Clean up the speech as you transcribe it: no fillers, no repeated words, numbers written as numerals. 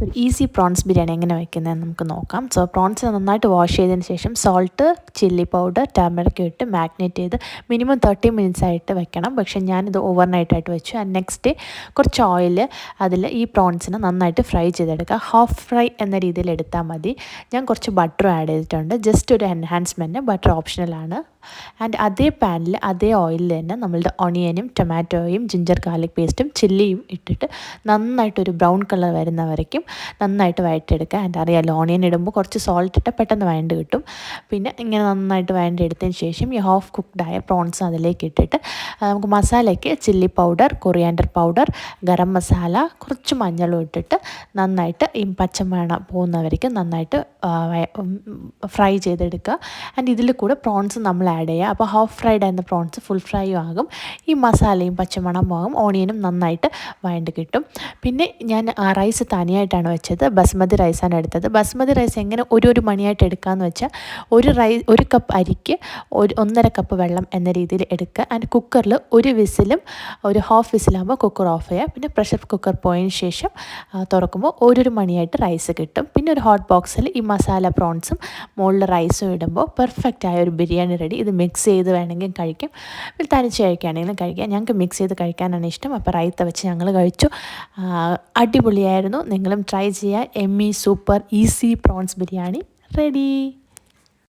ഒരു easy prawns biryani എങ്ങനെ വയ്ക്കുന്നതെന്ന് നമുക്ക് നോക്കാം. സോ പ്രോൺസ് നന്നായിട്ട് വാഷ് ചെയ്തതിന് ശേഷം സോൾട്ട്, ചില്ലി പൗഡർ, ടർമറിക് ഇട്ട് മാഗ്നേറ്റ് ചെയ്ത് മിനിമം 30 മിനിറ്റ്സ് ആയിട്ട് വെക്കണം. പക്ഷേ ഞാനിത് ഓവർനൈറ്റായിട്ട് വെച്ചു. ആൻഡ് നെക്സ്റ്റ് ഡേ കുറച്ച് ഓയിൽ അതിൽ ഈ പ്രോൺസിനെ നന്നായിട്ട് ഫ്രൈ ചെയ്തെടുക്കുക. ഹാഫ് ഫ്രൈ എന്ന രീതിയിൽ എടുത്താൽ മതി. ഞാൻ കുറച്ച് ബട്ടർ ആഡ് ചെയ്തിട്ടുണ്ട്, ജസ്റ്റ് ഒരു എൻഹാൻസ്മെൻറ്റ്. ബട്ടർ ഓപ്ഷണലാണ്. ആൻഡ് അതേ പാനിൽ അതേ ഓയിലിൽ തന്നെ നമ്മളുടെ ഒണിയനും ടൊമാറ്റോയും ജിഞ്ചർ ഗാർലിക് പേസ്റ്റും ചില്ലിയും ഇട്ടിട്ട് നന്നായിട്ടൊരു ബ്രൗൺ കളർ വരുന്ന വരയ്ക്കും നന്നായിട്ട് വഴറ്റിയെടുക്കുക. ആൻഡ് അറിയാമല്ലോ, ഓണിയൻ ഇടുമ്പോൾ കുറച്ച് സോൾട്ട് ഇട്ട് പെട്ടെന്ന് വഴണ്ട് കിട്ടും. പിന്നെ ഇങ്ങനെ നന്നായിട്ട് വഴണ്ടെടുത്തതിന് ശേഷം ഈ ഹാഫ് കുക്ക്ഡായ പ്രോൺസ് അതിലേക്ക് ഇട്ടിട്ട് നമുക്ക് മസാലയ്ക്ക് chilli powder, coriander powder, garam masala, കുറച്ച് മഞ്ഞളും ഇട്ടിട്ട് നന്നായിട്ട് ഈ പച്ചമണ പോകുന്നവരേക്കും നന്നായിട്ട് ഫ്രൈ ചെയ്തെടുക്കുക. ആൻഡ് ഇതിൽ കൂടെ പ്രോൺസ് നമ്മൾ ആഡ് ചെയ്യുക. അപ്പോൾ ഹാഫ് ഫ്രൈഡ് ആയിരുന്ന പ്രോൺസ് ഫുൾ ഫ്രൈയും ആകും. ഈ മസാലയും പച്ചമണവും ആകും. ഓണിയനും നന്നായിട്ട് വഴണ്ട് കിട്ടും. പിന്നെ ഞാൻ റൈസ് തനിയായിട്ടാണ് വെച്ചത്. ബസ്മതി റൈസാണ് എടുത്തത്. ബസ്മതി റൈസ് എങ്ങനെ ഒരു മണിയായിട്ട് എടുക്കാമെന്ന് വെച്ചാൽ ഒരു കപ്പ് അരിക്ക് 1.5 കപ്പ് വെള്ളം എന്ന രീതിയിൽ എടുക്കുക. ആൻഡ് കുക്കറിൽ ഒരു വിസിലും ഒരു ഹാഫ് വിസിലാകുമ്പോൾ കുക്കർ ഓഫ് ചെയ്യുക. പിന്നെ പ്രഷർ കുക്കർ പോയതിന് ശേഷം തുറക്കുമ്പോൾ ഒരു മണിയായിട്ട് റൈസ് കിട്ടും. പിന്നെ ഒരു ഹോട്ട് ബോക്സിൽ ഈ മസാല പ്രോൺസും മുകളിൽ റൈസും ഇടുമ്പോൾ പെർഫെക്റ്റ് ആയ ഒരു ബിരിയാണി റെഡി. ഇത് മിക്സ് ചെയ്ത് വേണമെങ്കിൽ കഴിക്കാം, തനിച്ച് കഴിക്കുകയാണെങ്കിലും കഴിക്കാം. ഞങ്ങൾക്ക് മിക്സ് ചെയ്ത് കഴിക്കാനാണ് ഇഷ്ടം. അപ്പോൾ റൈത്ത വെച്ച് ഞങ്ങൾ കഴിച്ചു. അടിപൊളിയായിരുന്നു. നിങ്ങളും ട്രൈ ചെയ്യുക. എമ്മി super easy prawns biryani ready.